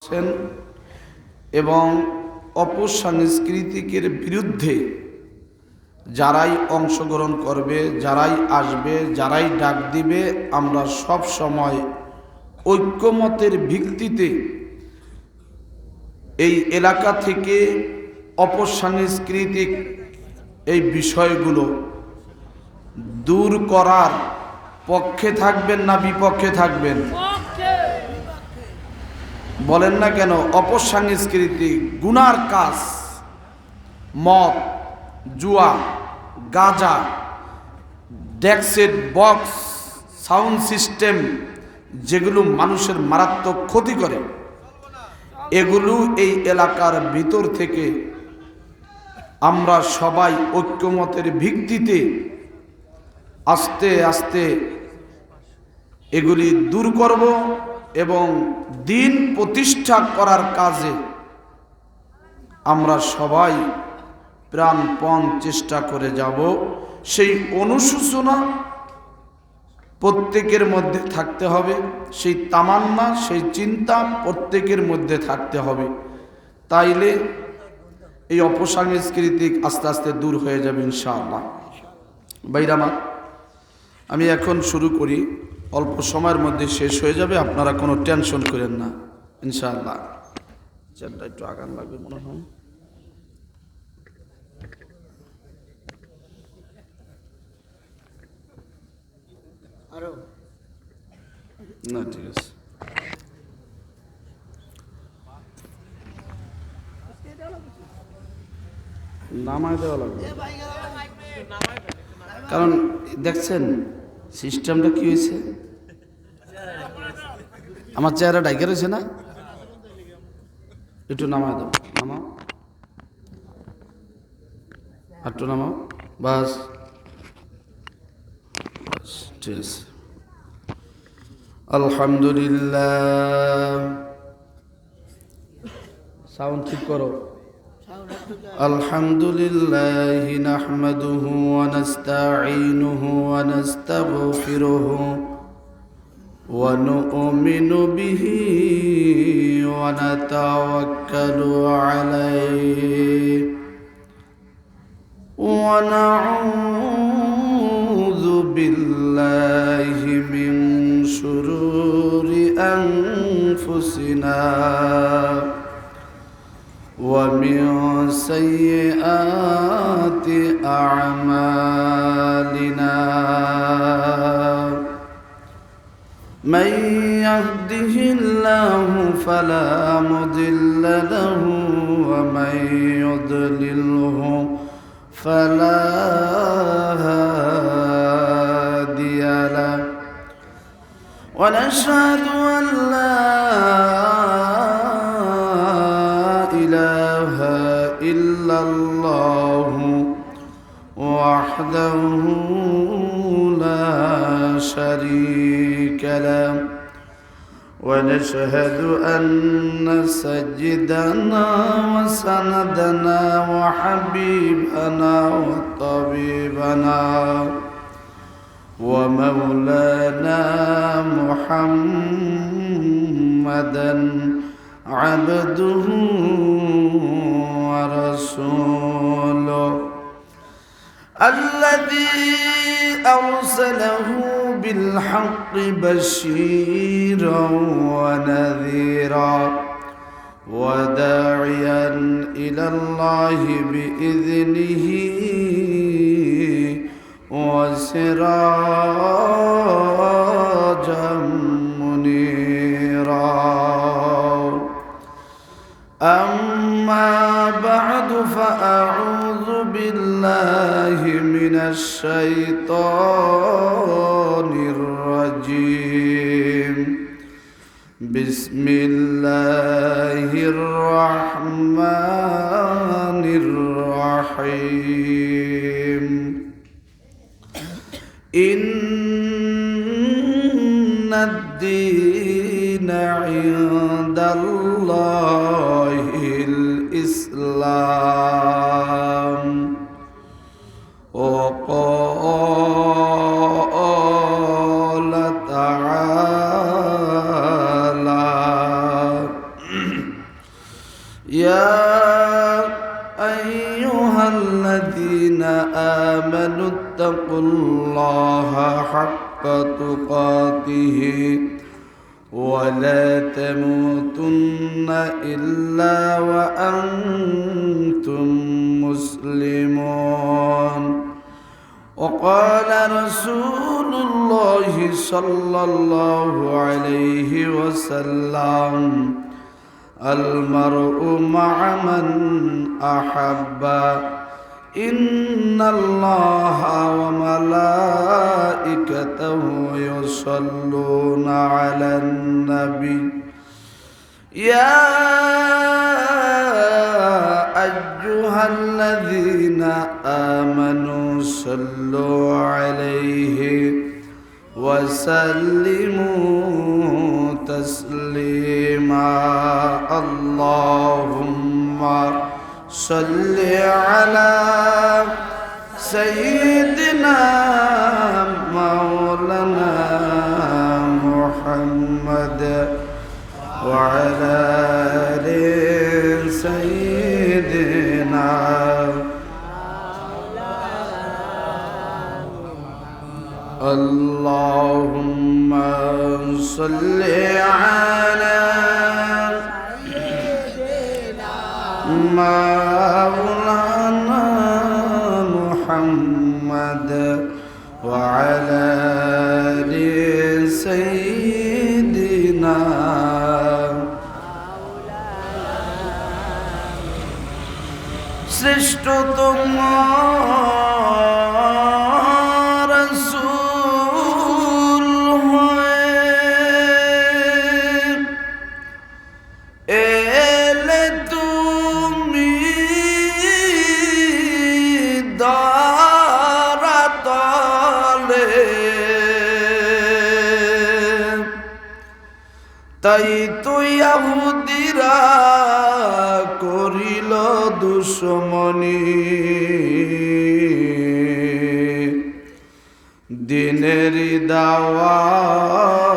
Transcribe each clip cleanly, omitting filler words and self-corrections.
করেছেন এবং অপসংস্কৃতিকের বিরুদ্ধে যারাই অংশগ্রহণ করবে, যারাই আসবে, যারাই ডাক দিবে, আমরা সব সময় ঐক্যমতের ভিত্তিতে এই এলাকা থেকে অপসংস্কৃতিক এই বিষয়গুলো দূর করার পক্ষে থাকবেন না বিপক্ষে থাকবেন? বলেন না কেন? অপসংস্কৃতি গুনার কাজ, মদ, জুয়া, গাঁজা, ডেক্সেট বক্স, সাউন্ড সিস্টেম, যেগুলো মানুষের মারাত্মক ক্ষতি করে, এগুলো এই এলাকার ভিতর থেকে আমরা সবাই ঐক্যমতের ভিত্তিতে আস্তে আস্তে এগুলি দূর করব এবং দিন প্রতিষ্ঠা করার কাজে আমরা সবাই প্রাণপণ চেষ্টা করে যাব। সেই অনুশোচনা প্রত্যেকের মধ্যে থাকতে হবে, সেই তামান্না, সেই চিন্তা প্রত্যেকের মধ্যে থাকতে হবে। তাইলে এই অপসংস্কৃতিক আস্তে আস্তে দূর হয়ে যাবে ইনশাআল্লাহ। ভাইরা, আমি এখন শুরু করি, অল্প সময়ের মধ্যে শেষ হয়ে যাবে, আপনারা কোনো টেনশন করেন না ইনশাআল্লাহ। চেয়ারটা একটু আগান লাগবে মনে হয়। না, ঠিক আছে। নামায় দেওয়া লাগবে, কারণ দেখছেন সিস্টেমটা কি হয়েছে। আমার চেহারা ডাইকে রয়েছে না, একটু নামায় দাও, নামাও, একটু নামাও, বাস, ঠিক আছে। আলহামদুলিল্লাহ, সাউন্ড ঠিক করো। আলহামদুলিল্লাহি নাহমাদুহু ওয়া নাস্তাঈনুহু ওয়া নাস্তাগফিরুহু ওয়া নু'মিনু বিহি ওয়া নাতাওয়াক্কালু আলাইহি ওয়া নাউযু বিল্লাহি মিন শুরুরি আনফুসিনা ومن سيئات أعمالنا من يهده الله فلا مضل له ومن يضلله فلا هادي له ونشهد أن لا إله إلا الله وحده لا شريك له ونشهد أن سيدنا وسندنا وحبيبنا وطبيبنا ومولانا محمدا عبده ورسوله الذي أرسله بالحق بشيرا ونذيرا وداعيا إلى الله بإذنه وسراجا منيرا. أما بعد فأعوذ بالله من الشيطان الرجيم. بسم الله الرحمن الرحيم. إن الدين عند الله الإسلام. وقال تعالى يا أيها الذين آمنوا اتقوا الله حق تقاته ولا تموتن إلا وأنتم مسلمون وقال رسول الله صلى الله عليه وسلم المرء مع من أحب إن الله وملائكته يصلون على النبي يا أيها الذين آمنوا صلوا عليه وسلموا تسليما اللهم صل على سيدنا مولانا محمد وعلى آل سيدنا اللهم صل على مولانا محمد وعلى آل سيدنا শ্রেষ্ঠতম রাসূল হয়ে এলে তুমি ধরাতলে তাই তো ইহুদিরা করিল দুশমনি দিনের দাওয়াত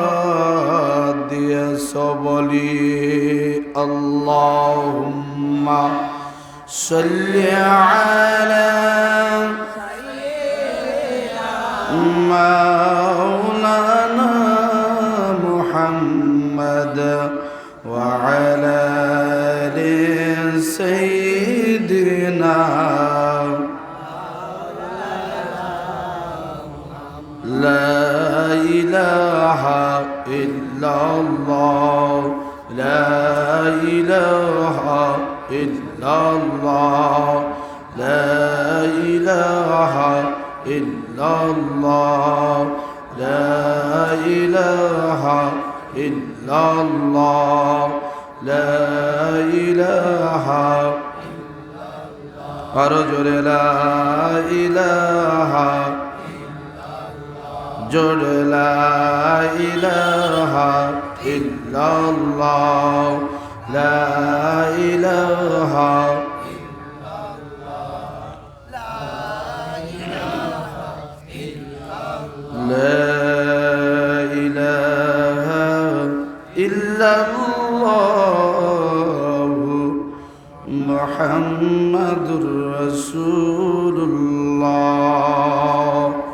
দিয়েছ বলি আল্লাহুম্মা সাল্লি আলা মাওলানা মুহাম্মদ ওয়া আলা আলি সাইয়্যিদিনা لا إله إلا الله لا إله إلا الله لا إله إلا الله لا إله إلا الله لا إله أرجو لا إله جل لا إله إلا الله لا إله إلا الله لا إله إلا الله محمد رسول الله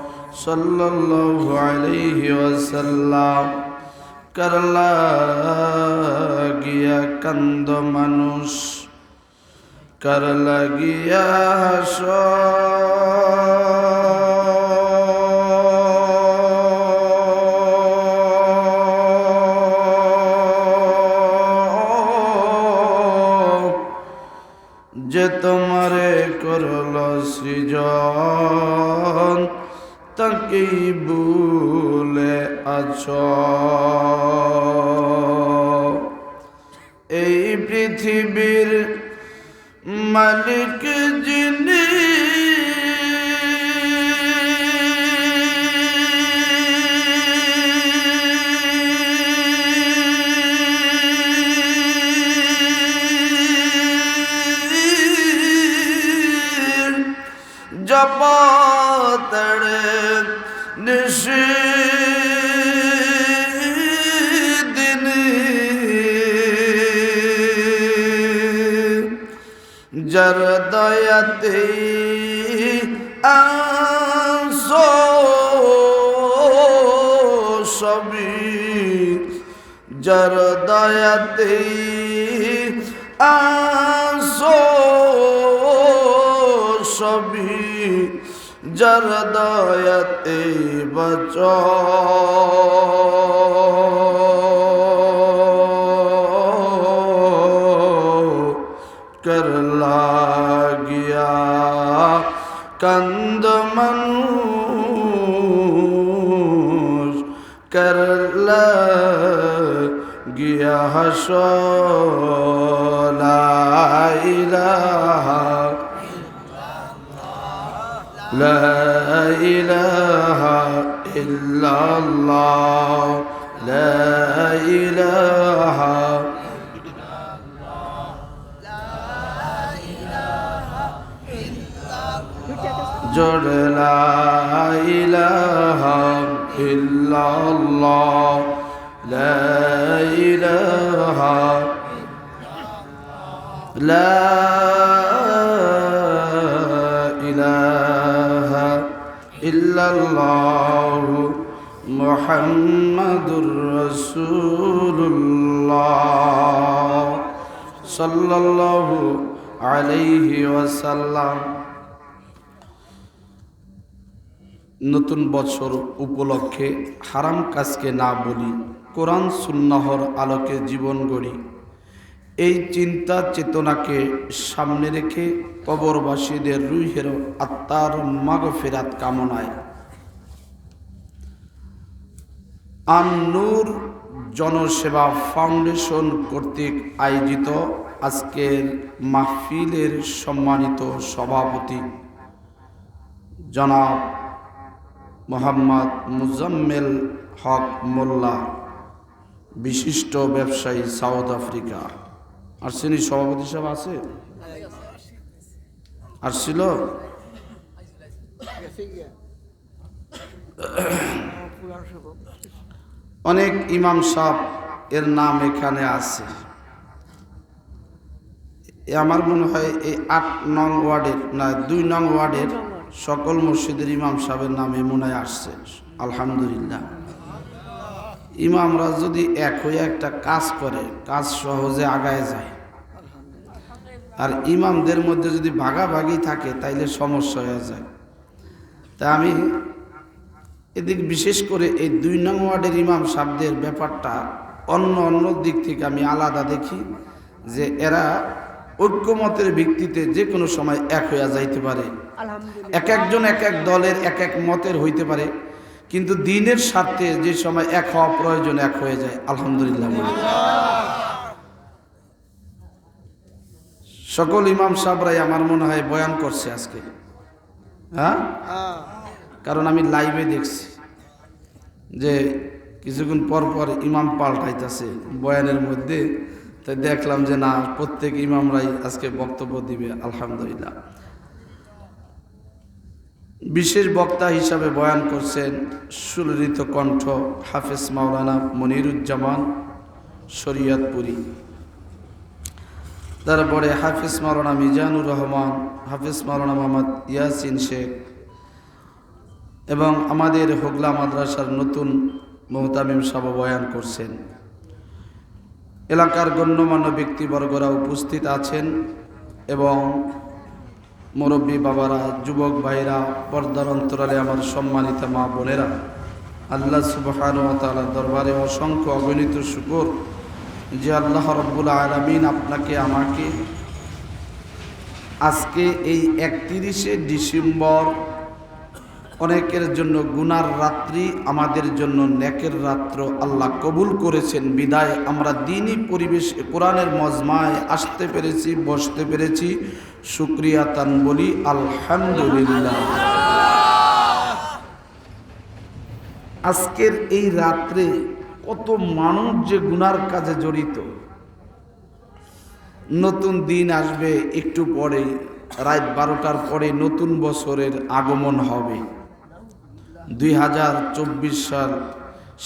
সাল্লাল্লাহু আলাইহি ওয়াসাল্লাম করলা গিয়া কান্দ মানুষ করলা গিয়া হাস যে তোমারে করল সৃজন তাকেই ভুলে আছো এই পৃথিবীর মালিক যিনি জপতড়ে নিশি দিন যার দয়াতে আসো সবই, যার দয়াতে আসো সবই, যার দয়াতে বাঁচো কর লাগিয়া কান্দ মানুষ, কর লাগিয়া হাসো লা ইলাহা লা ইলাহা ইল্লাল্লাহ, লা ইলাহা জোর লা ইলাহা ইল্লাল্লাহ, লা ইলাহা লা ইলাহা ইল্লাল্লাহ মুহাম্মাদুর রাসূলুল্লাহ সাল্লাল্লাহু আলাইহি ওয়াসাল্লাম। নতুন বছর উপলক্ষে হারাম কাজকে না বলি, কোরআন সুন্নাহর আলোকে জীবন গড়ি, এই চিন্তা চেতনাকে সামনে রেখে কবরবাসীদের রুহের আত্মার মাগফিরাত কামনায় আন-নূর জনসেবা ফাউন্ডেশন কর্তৃক আয়োজিত আজকের মাহফিলের সম্মানিত সভাপতি জনাব মোহাম্মদ মুজাম্মেল হক মোল্লা, বিশিষ্ট ব্যবসায়ী, সাউথ আফ্রিকা। আর শ্রেণী সভাপতি সাহেব আছে, আসছিল। অনেক ইমাম সাহেব এর নাম এখানে আছে। আমার মনে হয় এই 8 নং ওয়ার্ডের না 2 নং ওয়ার্ডের সকল মসজিদের ইমাম সাহেবের নামে মনে হয় আসছে। আলহামদুলিল্লাহ। ইমামরা যদি এক হয়ে একটা কাজ করে, কাজ সহজে আগায় যায়। আর ইমামদের মধ্যে যদি ভাগাভাগি থাকে তাইলে সমস্যা হয়ে যায়। তা আমি এদিক বিশেষ করে এই 2 নং ওয়ার্ডের ইমাম সাহেবদের ব্যাপারটা অন্য দিক থেকে আমি আলাদা দেখি, যে এরা ঐক্যমতের ভিত্তিতে যে কোনো সময় এক হইয়া যাইতে পারে। এক একজন এক এক দলের এক এক মতের হইতে পারে, কিন্তু দ্বীনের স্বার্থে যে সময় এক হওয়া প্রয়োজন এক হয়ে যায়। আলহামদুলিল্লাহ। সকল ইমাম সাহেবরাই আমার মনে হয় বয়ান করছে আজকে, হ্যাঁ, কারণ আমি লাইভে দেখছি যে কিছুক্ষণ পর পর ইমাম পাল্টাইতেছে বয়ানের মধ্যে। তাই দেখলাম যে না, প্রত্যেক ইমামরাই আজকে বক্তব্য দিবে। আলহামদুলিল্লাহ। বিশেষ বক্তা হিসাবে বয়ান করছেন সুললিত কণ্ঠ হাফেজ মাওলানা মনিরুজ্জামান শরিয়তপুরী, তারপরে হাফেজ মাওলানা মিজানুর রহমান, হাফেজ মাওলানা মোহাম্মদ ইয়াসিন শেখ, এবং আমাদের হোগলা মাদ্রাসার নতুন মুহতামিম সাহেব বয়ান করছেন। এলাকার গণ্যমান্য ব্যক্তিবর্গরা উপস্থিত আছেন এবং মুরব্বী বাবারা, যুবক ভাইরা, পর্দার অন্তরালে আমার সম্মানিত মা বোনেরা, আল্লাহ সুবহানাহু ওয়া তাআলার দরবারে অসংখ্য অগণিত শুকর যে আল্লাহ রাব্বুল আলামিন আপনাকে আমাকে আজকে এই 31শে ডিসেম্বর অনেকের জন্য গুনার রাত্রি, আমাদের জন্য নেকের রাত্র আল্লাহ কবুল করেছেন। বিদায় আমরা দ্বীনি পরিবেশে কোরআনের মজমায় আসতে পেরেছি, বসতে পেরেছি। শুকরিয়া তান বলি আলহামদুলিল্লাহ। আজকের এই রাত্রে কত মানুষ যে গুনার কাজে জড়িত। নতুন দিন আসবে একটু পরে, রাত 12টার পরে নতুন বছরের আগমন হবে। 2024 সাল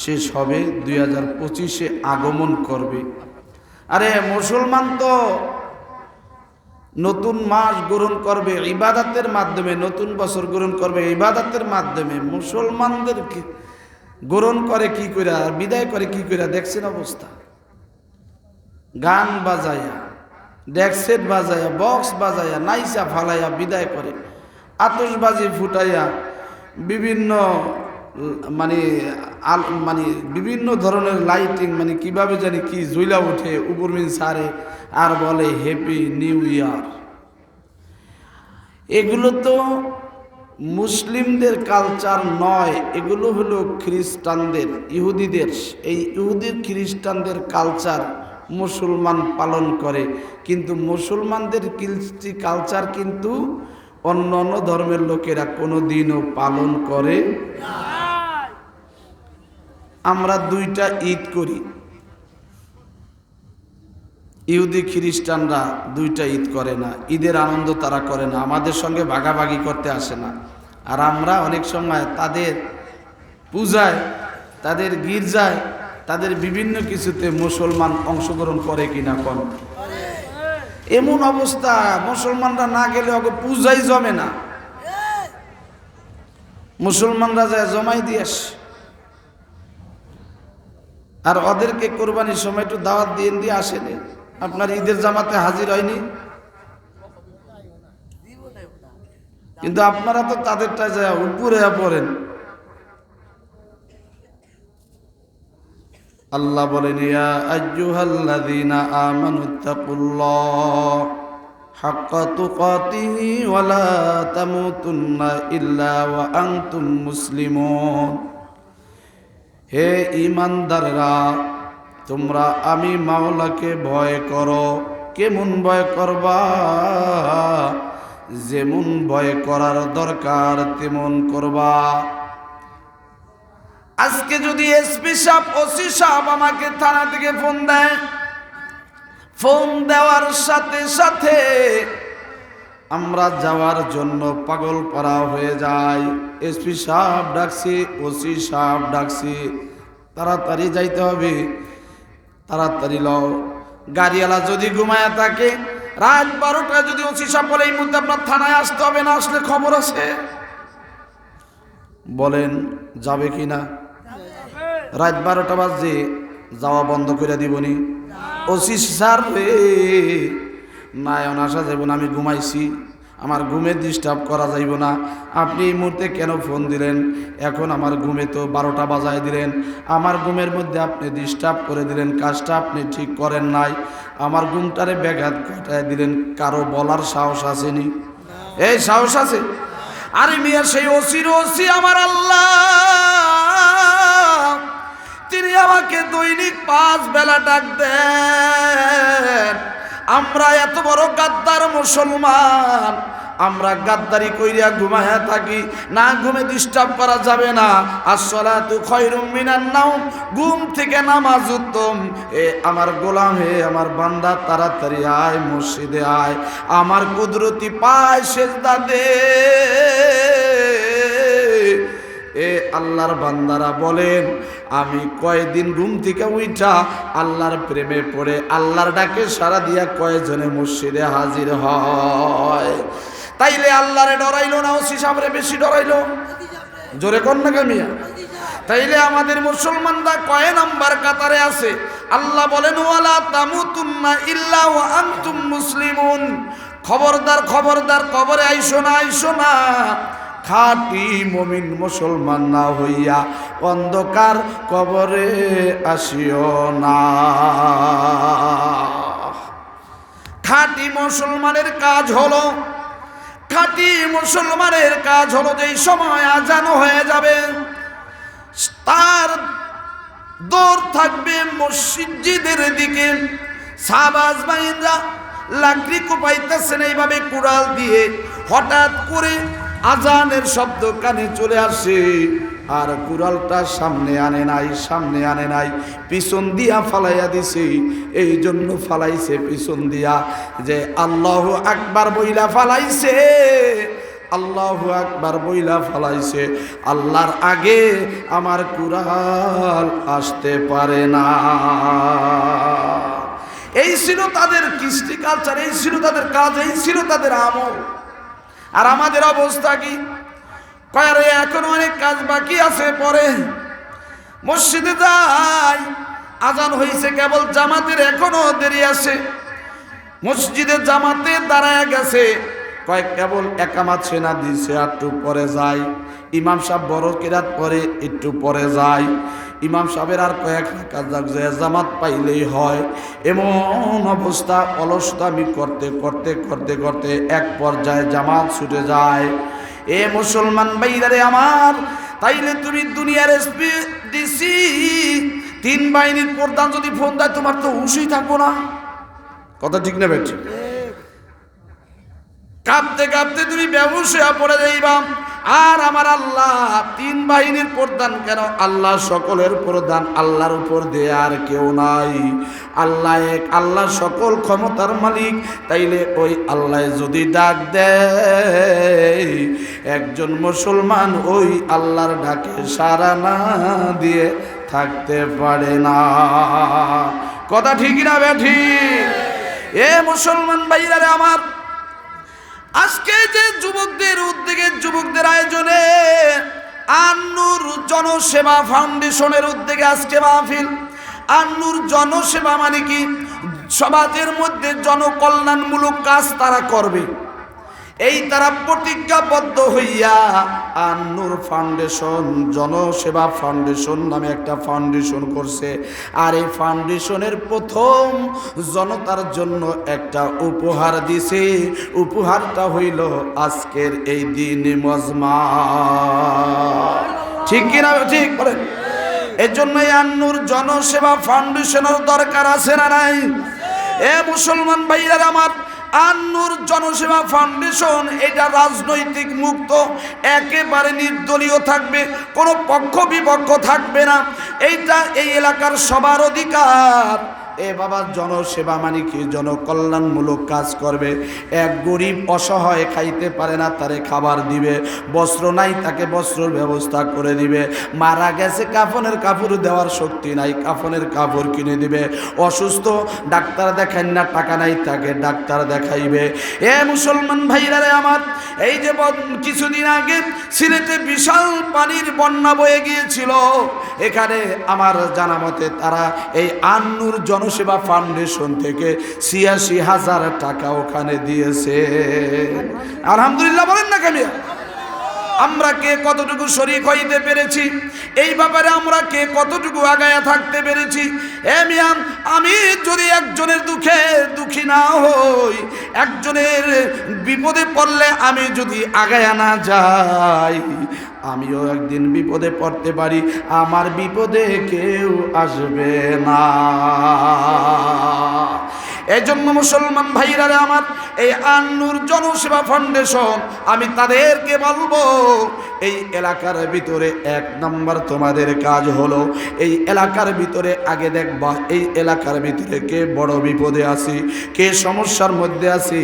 শেষ হবে, 2025-এ আগমন করবে। আরে মুসলমান তো নতুন মাস গ্রহণ করবে ইবাদতের মাধ্যমে, নতুন বছর গ্রহণ করবে ইবাদতের মাধ্যমে। মুসলমানদেরকে গ্রহণ করে কি করে আর বিদায় করে কি করে দেখছেন অবস্থা। গান বাজায়া, ডেকসেট বাজায়া, বক্স বাজায়া, নাইসা ফালাইয়া বিদায় করে, আতশবাজি ফুটাইয়া বিভিন্ন মানে মানে বিভিন্ন ধরনের লাইটিং মানে কিভাবে জানি কি জ্বলা ওঠে উপরমিন সারে আর বলে হ্যাপি নিউ ইয়ার। এগুলো তো মুসলিমদের কালচার নয়, এগুলো হলো খ্রিস্টানদের, ইহুদিদের। এই ইহুদি খ্রিস্টানদের কালচার মুসলমান পালন করে, কিন্তু মুসলমানদের কৃষ্টি কালচার কিন্তু অন্য অন্য ধর্মের লোকেরা কোনোদিনও পালন করে। আমরা দুইটা ঈদ করি, ইহুদি খ্রিস্টানরা দুইটা ঈদ করে না, ঈদের আনন্দ তারা করে না, আমাদের সঙ্গে ভাগাভাগি করতে আসে না। আর আমরা অনেক সময় তাদের পূজায়, তাদের গির্জায়, তাদের বিভিন্ন কিছুতে মুসলমান অংশগ্রহণ করে কিনা কোন। এমন অবস্থা মুসলমানরা না গেলে ওকে পূজাই জমে না, মুসলমানরা যায় জমাই দিয়ে আসে। আর ওদেরকে কোরবানির সময় একটু দাওয়াত দিয়ে আসেনি, আপনার ঈদের জামাতে হাজির হয়নি, কিন্তু আপনারা তো তাদেরটা যায় উপরে পড়েন। আল্লাহ বলেন ইয়া আইয়ুহাল্লাযীনা আমানুত্তাকুল্লাহ হাক্কা তুকাতিহি ওয়া লা তামুতুন্না ইল্লা ওয়া আনতুম মুসলিমুন। হে ঈমানদাররা, তোমরা আমি মাওলাকে ভয় করো। কেমন ভয় করবা? যেমন ভয় করার দরকার তেমন করবা। আজকে যদি এসপি সাহেব, ওসি সাহেব আমাকে থানা থেকে ফোন দেয়, ফোন দেওয়ার সাথে সাথে আমরা যাওয়ার জন্য পাগল পারা হয়ে যায়। এসপি সাহেব ডাকছি, ওসি সাহেব ডাকছি, তাড়াতাড়ি যাইতে হবে, তাড়াতাড়ি লও। গাড়িওয়ালা যদি ঘুমায় থাকে, রাত 12টায় যদি ওসি সাহেব বলে এই মুহূর্তে আপনার থানায় আসতে হবে, না আসলে খবর আছে, বলেন যাবে কি না? রাত 12টা বাজে, যাওয়া বন্ধ করে দিবনি? ওসি স্যার রে, না এখন আসা যাইব না, আমি ঘুমাইছি, আমার ঘুমে ডিস্টার্ব করা যাইব না। আপনি এই মুহূর্তে কেন ফোন দিলেন? এখন আমার ঘুমে তো 12টা বাজায় দিলেন, আমার ঘুমের মধ্যে আপনি ডিস্টার্ব করে দিলেন, কাজটা আপনি ঠিক করেন নাই, আমার ঘুমটারে ব্যাঘাত ঘটায় দিলেন। কারো বলার সাহস আসেনি? এই সাহস আছে? আরে মিয়া, সেই ওসির ওসি আমার আল্লাহ, তিনি আমাকে দৈনিক 5 বেলা ডাক দেন। আমরা এত বড় গাদ্দার মুসলমান, আমরা গাদ্দারি কইরা ঘুমায়া থাকি, না ঘুমে ডিস্টার্ব করা যাবে না। আসসালাতু খায়রুম মিনান নাওম, ঘুম থেকে নামাজ উত্তম। এ আমার গোলাম, হে আমার বান্দা, তাড়াতাড়ি আয়, মসজিদে আয়, আমার কুদরতি পায় সেজদা দে। এ আল্লাহর বান্দারা বলেন, আমি কয়দিন ঘুম থেকে উঠা আল্লাহর প্রেমে পড়ে আল্লাহর ডাকে সারা দিয়া কয়জনে মসজিদে হাজির হয়? তাইলে আল্লাহরে ডরাইলো না ওসি সাহেবরে বেশি ডরাইলো? জোরে কোন না কামিয়া? তাইলে আমাদের মুসলমানরা কয় নাম্বার কাতারে আছে? আল্লাহ বলেন ওয়ালা তামুতুন্না ইল্লা ওয়া আনতুম মুসলিমুন। খবরদার, খবরদার, কবরে আইসো না, আইসো না, খাঁটি মুমিন মুসলমান না হইয়া অন্ধকার কবরে আসিও না। খাঁটি মুসলমানের কাজ হলো, খাঁটি মুসলমানের কাজ হলো যেই সময় আজান হয়ে যাবে তার দৌড় থাকবে মসজিদের দিকে। সাবাস বাইনরা লাকড়ি কোপাইতেছেন এইভাবে কুড়াল দিয়ে, হঠাৎ করে আজানের শব্দ কানে চলে আসে, আর কুড়ালটা সামনে আনে নাই, সামনে আনে নাই, পিছন দিয়া ফালাইয়া দিছে। এই জন্য ফালাইছে পিছন দিয়া, যে আল্লাহু আকবার বইলা ফালাইছে, আল্লাহু আকবার বইলা ফালাইছে। আল্লাহর আগে আমার কুড়াল আসতে পারে না। এই ছিল তাদের কৃষ্টি কালচার, এই ছিল তাদের কাজ, এই ছিল তাদের আমল। আর আমাদের অবস্থা কি? কয়ারে এখন অনেক কাজ বাকি আছে, পরে মসজিদে যাই, আজান হয়েছে কেবল, জামাতের এখনো দেরি আছে, মসজিদে জামাতে দাঁড়ায় গেছে, কয়েক কেবল একামাত সেনা দিছে, একটু পরে যায়। ইমাম সাহেব বড় কিরাত পরে, একটু পরে যায়। ইমাম সাহেবের আর কয়েক রাকাত জামাত পাইলেই হয়। এমন অবস্থা, অলসতামি করতে করতে করতে করতে এক পর্যায়ে জামাত ছুটে যায়। এ মুসলমান ভাইরা আমার, তাইলে তুমি দুনিয়ার এসপি ডিসি 3 বাহিনীর প্রধান যদি ফোন দেয়, তোমার তো হুঁশই থাকবো না। কথা ঠিক না বেঠিক? কাঁপতে কাঁপতে তুমি বেহুশ হয়ে পড়ে যাইবা। আর আমার আল্লাহ 3 বাহিনীর প্রধান কেন? আল্লাহ সকলের প্রধান, আল্লাহর উপর দিয়ে আর কেউ নাই। আল্লাহ এক, আল্লাহ সকল ক্ষমতার মালিক। তাইলে ওই আল্লাহ যদি ডাক দেয়, একজন মুসলমান ওই আল্লাহর ডাকে সাড়া না দিয়ে থাকতে পারে না। কথা ঠিক না বেঠিক? এ মুসলমান ভাইরা আমার, আজকে যে যুবকদের উদ্যোগে, যুবকদের আয়োজনে, আন-নূর জনসেবা ফাউন্ডেশনের উদ্যোগে আজকে মাহফিল। আন-নূর জনসেবা মানে কি? সমাজের মধ্যে জনকল্যাণমূলক কাজ তারা করবে, এই তারা প্রতিজ্ঞাবদ্ধ হইয়া আন-নূর ফাউন্ডেশন, জনসেবা ফাউন্ডেশন নামে একটা ফাউন্ডেশন করছে। আর এই ফাউন্ডেশনের প্রথম জনতার জন্য একটা উপহার দিছে। উপহারটা হইল আজকের এই দিন মজমা। ঠিক কিনা? ঠিক বলেন। এর জন্যই আন-নূর জনসেবা ফাউন্ডেশনের দরকার আছে না নাই? এ মুসলমান ভাইরা আমার, আন-নূর জনসেবা ফাউন্ডেশন এটা রাজনৈতিক মুক্ত, একেবারে নির্দলীয় থাকবে, কোনো পক্ষ বিপক্ষ থাকবে না। এইটা এই এলাকার সবার অধিকার। এ বাবা, জনসেবা মানে কি? জনকল্যাণমূলক কাজ করবে। এক গরিব অসহায় খাইতে পারে না, তারে খাবার দিবে। বস্ত্র নাই, তাকে বস্ত্রের ব্যবস্থা করে দিবে। মারা গেছে, কাফনের কাপড় দেওয়ার শক্তি নাই, কাফনের কাপড় কিনে দিবে। অসুস্থ, ডাক্তার দেখান না, টাকা নাই, তাকে ডাক্তার দেখাইবে। এ মুসলমান ভাইরা আমার, এই যে কিছুদিন আগে সিলেটে বিশাল পানির বন্যা বয়ে গিয়েছিল, এখানে আমার জানা মতে তারা এই আন-নূর জনসেবা ফাউন্ডেশন থেকে ৮৬,০০০ টাকা ওখানে দিয়েছে। আলহামদুলিল্লাহ বলেন না কেন? আমরা কে কতটুকু শরীক হইতে পেরেছি, এই ব্যাপারে আমরা কে কতটুকু আগায়া থাকতে পেরেছি। আমি যদি একজনের দুঃখে দুঃখী না হই, একজনের বিপদে পড়লে আমি যদি আগায়া না যাই, আমিও একদিন বিপদে পড়তে পারি, আমার বিপদে কেউ আসবে না। এই জন্য মুসলমান ভাইরা আমার, এই আন-নূর জনসেবা ফাউন্ডেশন, আমি তাদেরকে বলবো, এই এলাকার ভিতরে 1 নম্বর তোমাদের কাজ হলো, এই এলাকার ভিতরে আগে দেখবা এই এলাকার ভিতরে কে বড় বিপদে আছি, কে সমস্যার মধ্যে আছি,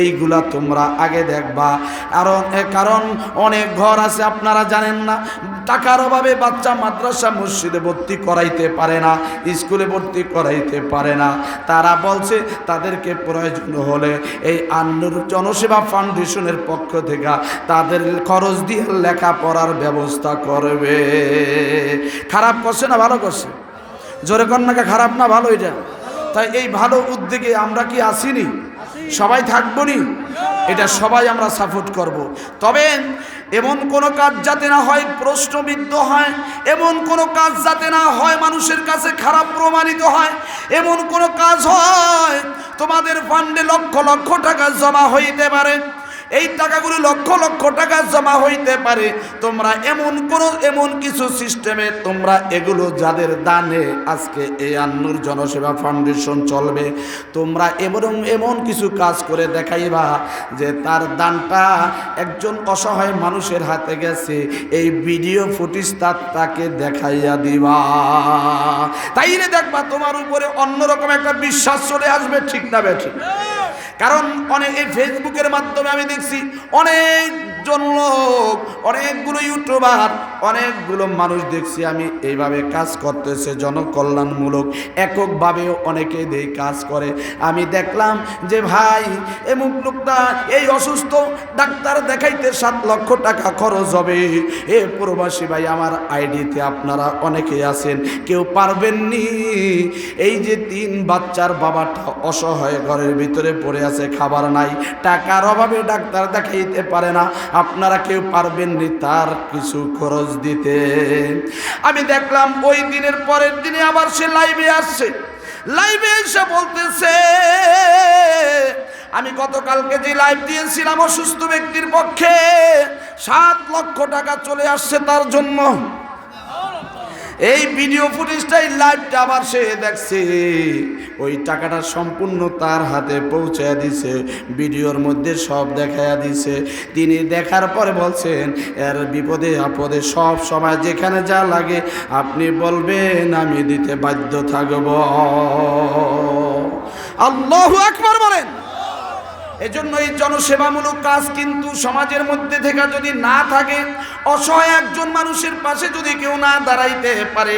এইগুলা তোমরা আগে দেখবা। কারণ অনেক ঘর আছে আপনারা জানেন না, টাকার অভাবে বাচ্চা মাদ্রাসা মসজিদে ভর্তি করাইতে পারে না, স্কুলে ভর্তি করাইতে পারে না। তারা বলছে তাদেরকে প্রয়োজন হলে এই আন-নূর জনসেবা ফাউন্ডেশনের পক্ষ থেকে তাদের খরচ দিয়ে লেখাপড়ার ব্যবস্থা করবে। খারাপ করছে না ভালো করছে? জোরে কন্যাকে খারাপ না ভালো? এটা তাই এই ভালো উদ্যোগে আমরা কি আসিনি? সবাই থাকবো নি? এটা সবাই আমরা সাপোর্ট করব। তবে এমন কোনো কাজ যাতে না হয় প্রশ্নবিদ্ধ হয়, এমন কোনো কাজ যাতে না হয় মানুষের কাছে খারাপ প্রমাণিত হয়, এমন কোনো কাজ হয় তোমাদের ফান্ডে লক্ষ লক্ষ টাকা জমা হইতে পারে, এই টাকাগুলো লক্ষ লক্ষ টাকা জমা হইতে পারে, তোমরা এমন কিছু সিস্টেমে তোমরা এগুলো যাদের দানে আজকে এই আন-নূর জনসেবা ফাউন্ডেশন চলবে, তোমরা এমন কিছু কাজ করে দেখাইবা যে তার দানটা একজন অসহায় মানুষের হাতে গেছে, এই ভিডিও ফুটেজ তাকে দেখাইয়া দিবা। তাইলে দেখবা তোমার উপরে অন্যরকম একটা বিশ্বাস চলে আসবে। ঠিক না বেঠিক? কারণ অনেক এই ফেসবুকের মাধ্যমে আমি দেখছি অনেক অনেকজন লোক, অনেকগুলো ইউটিউবার, অনেকগুলো মানুষ দেখছি আমি এইভাবে কাজ করতেছে জনকল্যাণমূলক, এককভাবেও অনেকে এই কাজ করে। আমি দেখলাম যে ভাই এমুক লোকটা এই অসুস্থ, ডাক্তার দেখাইতে 7 লক্ষ টাকা খরচ হবে। এ প্রবাসী ভাই আমার আইডিতে আপনারা অনেকে আছেন, কেউ পারবেননি। এই যে 3 বাচ্চার বাবাটা অসহায় ঘরের ভিতরে পড়ে আছে, খাবার নাই, টাকার অভাবে ডাক্তার দেখাইতে পারে না, আপনারা কেউ পারবেননি তার কিছু খরচ দিতে। আমি দেখলাম ওই দিনের পরের দিনে আবার সে লাইভে আসছে, লাইভে এসে বলতেছে আমি গতকালকে যে লাইভ দিয়েছিলাম অসুস্থ ব্যক্তির পক্ষে 7 লক্ষ টাকা চলে আসছে তার জন্য। এই ভিডিও ফুটেজটাই লাইভটা আবার সে দেখছে, ওই টাকাটা সম্পূর্ণ তার হাতে পৌঁছে দিছে, ভিডিওর মধ্যে সব দেখায়া দিছে। তিনি দেখার পরে বলছেন এর বিপদে আপদে সব সময় যেখানে যা লাগে আপনি বলবেন, আমি দিতে বাধ্য থাকব। আল্লাহু আকবার বলেন। এজন্য এই জনসেবামূলক কাজ কিন্তু সমাজের মধ্যে থেকে যদি না থাকে, অসহায় একজন মানুষের পাশে যদি কেউ না দাঁড়াইতে পারে,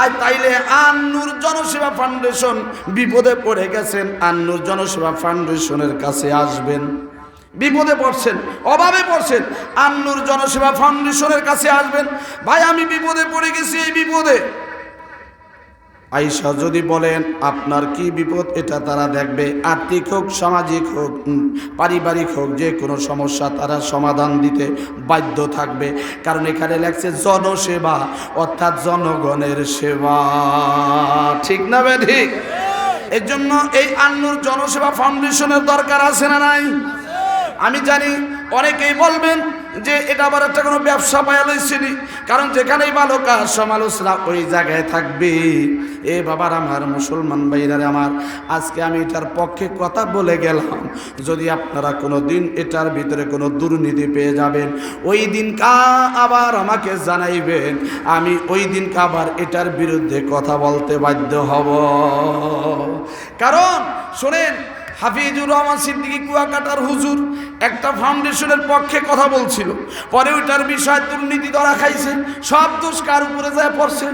আর তাইলে আন-নূর জনসেবা ফাউন্ডেশন বিপদে পড়ে গেছেন, আন-নূর জনসেবা ফাউন্ডেশনের কাছে আসবেন। বিপদে পড়ছেন, অভাবে পড়ছেন, আন-নূর জনসেবা ফাউন্ডেশনের কাছে আসবেন। ভাই আমি বিপদে পড়ে গেছি, এই বিপদে আইসা যদি বলেন আপনার কি বিপদ, এটা তারা দেখবে। আর্থিক হোক, সামাজিক হোক, পারিবারিক হোক, যে কোনো সমস্যা তারা সমাধান দিতে বাধ্য থাকবে। কারণ এখানে লেখছে জনসেবা, অর্থাৎ জনগণের সেবা। ঠিক না বে ঠিক? এর জন্য এই আন-নূর জনসেবা ফাউন্ডেশনের দরকার আছে না নাই? আমি জানি অনেকেই বলবেন যে এটা আবার একটা কোনো ব্যবসা পায়া লইছিনি, কারণ যেখানেই ভালো কাজ সমালোচনা ওই জায়গায় থাকবে। এ বাবার আমার, মুসলমান ভাইরারে আমার, আজকে আমি এটার পক্ষে কথা বলে গেলাম। যদি আপনারা কোনো দিন এটার ভিতরে কোনো দুর্নীতি পেয়ে যাবেন, ওই দিন আবার আমাকে জানাইবেন, আমি ওই দিন আবার এটার বিরুদ্ধে কথা বলতে বাধ্য হব। কারণ শোনেন, হাফিজুর রহমান সিদ্দিকী কুয়াকাটার হুজুর একটা ফাউন্ডেশনের পক্ষে কথা বলছিল, পরে ওইটার বিষয় দুর্নীতি ধরা খাইছে। সব দোষ কার উপরে যায় পড়ছে?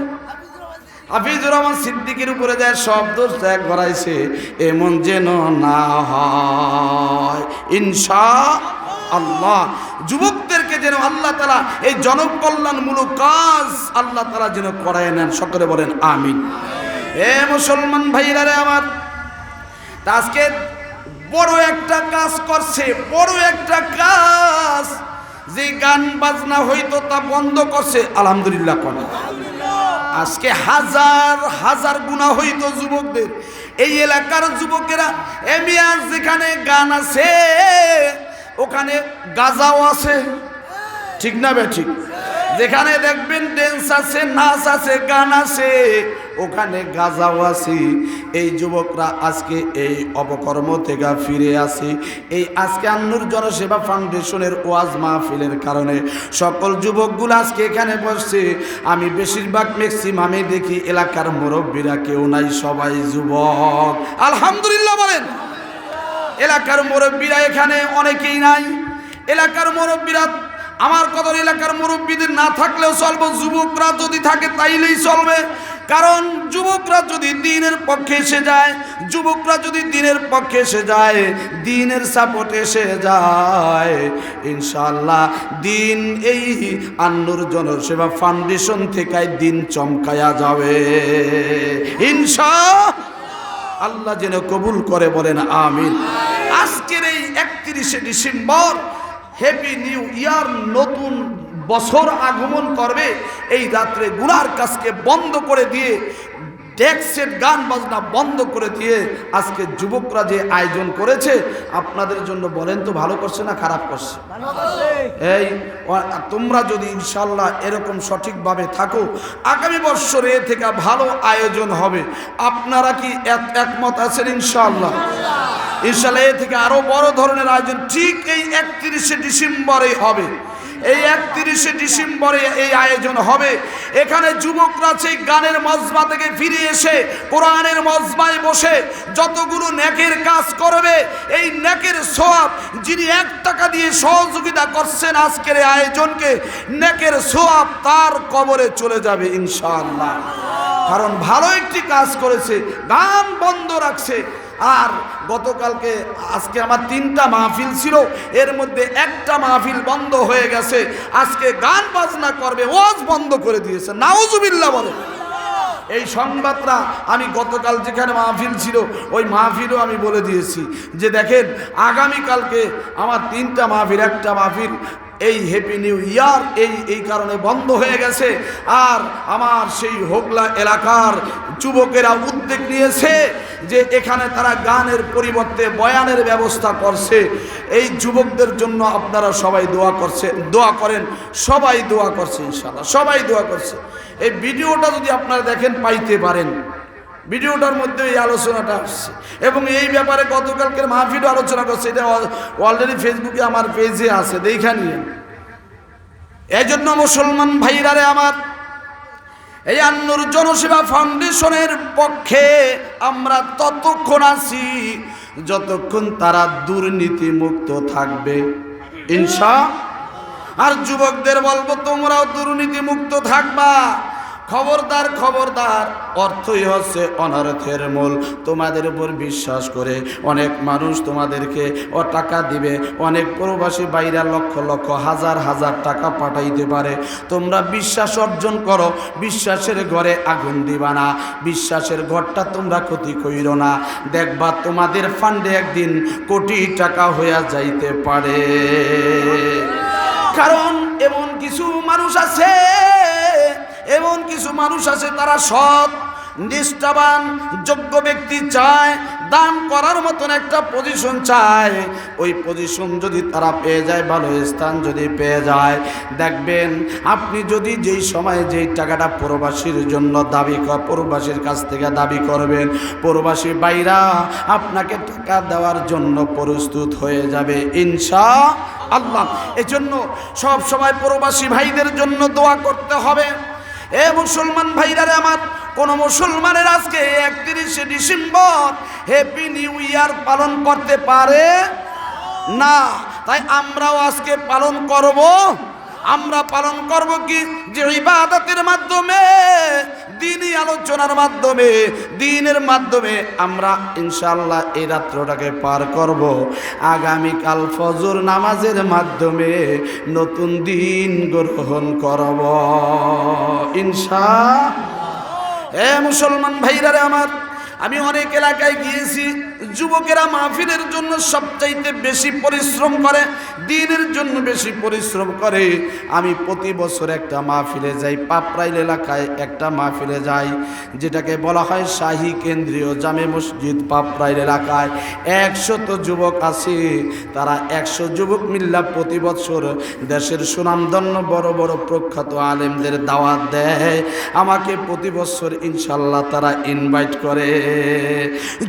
হাফিজুর রহমান সিদ্দিকীর উপরে যায় সব দোষ ত্যাগ করাইছে। এমন যেন না হয় ইনশাআল্লাহ। যুবকদেরকে যেন আল্লাহ তাআলা এই জনকল্যাণমূলক কাজ আল্লাহ তাআলা যেন করায় নেন, সকলে বলেন আমিন। এ মুসলমান ভাইরা রে আমার, আজকে বড় একটা কাজ করছে, বড় একটা কাজ, যে গান বাজনা হইতো তা বন্ধ করছে, আলহামদুলিল্লাহ করে। আজকে হাজার হাজার গুনাহ হইতো যুবকদের, এই এলাকার যুবকেরা এমিয়াজ যেখানে গান আছে ওখানে গাজাও আছে। ঠিক না বে ঠিক? যেখানে দেখবেন ড্যান্স আছে, নাচ আছে, গান আছে, ওখানে গাজাও আছে। এই যুবকরা আজকে এই অপকর্ম থেকে ফিরে আসে। এই আজকে আন-নূর জনসেবা ফাউন্ডেশনের ওয়াজ মাহফিলের কারণে সকল যুবকগুলো আজকে এখানে বসছে। আমি বেশিরভাগ ম্যাক্সিমামে দেখি এলাকার মুরব্বীরা কেউ নাই, সবাই যুবক। আলহামদুলিল্লাহ বলেন। এলাকার মুরব্বীরা এখানে অনেকেই নাই। এলাকার মুরব্বীরা, আমার কথা এলাকার মুরব্বীদের না থাকলেও চলবে, যুবকরা যদি থাকে তাইলেই চলবে। কারণ যুবকরা যদি দ্বীনের পক্ষে এসে যায়, যুবকরা যদি দ্বীনের পক্ষে এসে যায়, দ্বীনের সাপোর্ট এসে যায়, ইনশাআল্লাহ দ্বীন এই আন-নূর জনসেবা ফাউন্ডেশন থেকে দ্বীন চমকায়া যাবে ইনশাআল্লাহ। আল্লাহ যেন কবুল করে, বলেন আমিন। আজকের এই 31শে ডিসেম্বর হ্যাপি নিউ ইয়ার, নতুন বছর আগমন করবে। এই রাত্রে গুনার কাজকে বন্ধ করে দিয়ে, ডেক্সের গান বাজনা বন্ধ করে দিয়ে আজকে যুবকরা যে আয়োজন করেছে আপনাদের জন্য, বলেন তো ভালো করছে না খারাপ করছে? এই তোমরা যদি ইনশাল্লাহ এরকম সঠিকভাবে থাকো, আগামী বছরে এ থেকে ভালো আয়োজন হবে। আপনারা কি একমত আছেন? ইনশাল্লাহ ইনশাল্লাহ এ থেকে আরো বড় ধরনের আয়োজন ঠিক এই 31শে ডিসেম্বরে হবে। এই 31শে ডিসেম্বরে এই আয়োজন হবে। এখানে যুবকরা সেই গানের মজমা থেকে ফিরে এসে কোরআনের মজমায় বসে যতগুলো নেকের কাজ করবে, এই নেকের সওয়াব যিনি 1 টাকা দিয়ে সহযোগিতা করছেন আজকের এই আয়োজনকে, নেকের সওয়াব তার কবরে চলে যাবে ইনশাআল্লাহ। কারণ ভালো একটি কাজ করেছে, গান বন্ধ রাখছে। আর গতকালকে আজকে আমার 3টা মাহফিল ছিল, এর মধ্যে একটা মাহফিল বন্ধ হয়ে গেছে। আজকে গান বাজনা করবে, ওয়াজ বন্ধ করে দিয়েছে, নাউজুবিল্লাহ বলে। এই সংবাদটা আমি গতকাল যেখানে মাহফিল ছিল ওই মাহফিলও আমি বলে দিয়েছি যে দেখেন আগামীকালকে আমার 3টা মাহফিল, একটা মাহফিল এই হ্যাপি নিউ ইয়ার এই কারণে বন্ধ হয়ে গেছে। আর আমার সেই হোগলা এলাকার যুবকেরা উদ্যোগ নিয়েছে যে এখানে তারা গানের পরিবর্তে বয়ানের ব্যবস্থা করছে। এই যুবকদের জন্য আপনারা সবাই দোয়া করেন, সবাই দোয়া করছে ইনশাআল্লাহ, সবাই দোয়া করছে। এই ভিডিওটা যদি আপনারা দেখেন পাইতে পারেন, ভিডিওটার মধ্যে এই আলোচনাটা আসছে এবং এই ব্যাপারে গতকালকের মাহফিলও আলোচনা করছে। এটা অলরেডি ফেসবুকে আমার পেজে আছে, দেখা নিয়ে। এই জন্য মুসলমান ভাইরারে আমার, এই আন্নুর জনসেবা ফাউন্ডেশনের পক্ষে আমরা ততক্ষণ আছি যতক্ষণ তারা দুর্নীতি মুক্ত থাকবে ইনশাআল্লাহ। আর যুবকদের বলবো তোমরাও দুর্নীতি মুক্ত থাকবা। খবরদার খবরদার, অর্থই হচ্ছে অনর্থের মূল। তোমাদের উপর বিশ্বাস করে অনেক মানুষ তোমাদেরকে টাকা দিবে, অনেক প্রবাসী বাইরা লক্ষ লক্ষ হাজার হাজার টাকা পাঠাইতে পারে। তোমরা বিশ্বাস অর্জন করো, বিশ্বাসের ঘরে আগুন দিবা না, বিশ্বাসের ঘরটা তোমরা ক্ষতি কইরো না। দেখবা তোমাদের ফান্ডে একদিন কোটি টাকা হইয়া যাইতে পারে। কারণ এমন কিছু মানুষ আছে তারা সৎ নিষ্ঠাবান যোগ্য ব্যক্তি চায়, দান করার মতন একটা পজিশন চায়। ওই পজিশন যদি তারা পেয়ে যায়, ভালো স্থান যদি পেয়ে যায়, দেখবেন আপনি যদি যেই সময় যেই টাকাটা প্রবাসীর জন্য প্রবাসীর কাছ থেকে দাবি করবেন, প্রবাসী বাইরা আপনাকে টাকা দেওয়ার জন্য প্রস্তুত হয়ে যাবে ইনশাআল্লাহ। এজন্য সব সময় প্রবাসী ভাইদের জন্য দোয়া করতে হবে। এ মুসলমান ভাইরারে আমার, কোন মুসলমানের আজকে 31শে ডিসেম্বর হ্যাপি নিউ ইয়ার পালন করতে পারে না। তাই আমরাও আজকে পালন করব। আমরা পালন করব কি? যে ইবাদতের মাধ্যমে, দ্বীনি আলোচনার মাধ্যমে, দ্বীনের মাধ্যমে আমরা ইনশাআল্লাহ এই রাত্রটাকে পার করব। আগামীকাল ফজর নামাজের মাধ্যমে নতুন দিন গ্রহণ করব ইনশাআল্লাহ। এ মুসলমান ভাইরারে আমার, আমি অনেক এলাকায় গিয়েছি, যুবকেরা মাহফিলের জন্য সবচাইতে বেশি পরিশ্রম করে, দ্বীনের জন্য বেশি পরিশ্রম করে। আমি প্রতি বছর একটা মাহফিলে যাই, পাপরাইল এলাকায় একটা মাহফিলে যাই, যেটাকে বলা হয় শাহী কেন্দ্রীয় জামে মসজিদ পাপরাইল এলাকায়। 100 যুবক আছে, তারা 100 যুবক মিল্লা প্রতি বছর দেশের সুনামধন্য বড় বড় প্রখ্যাত আলেমদের দাওয়াত দেয়। আমাকে প্রতি বছর ইনশাল্লাহ তারা ইনভাইট করে।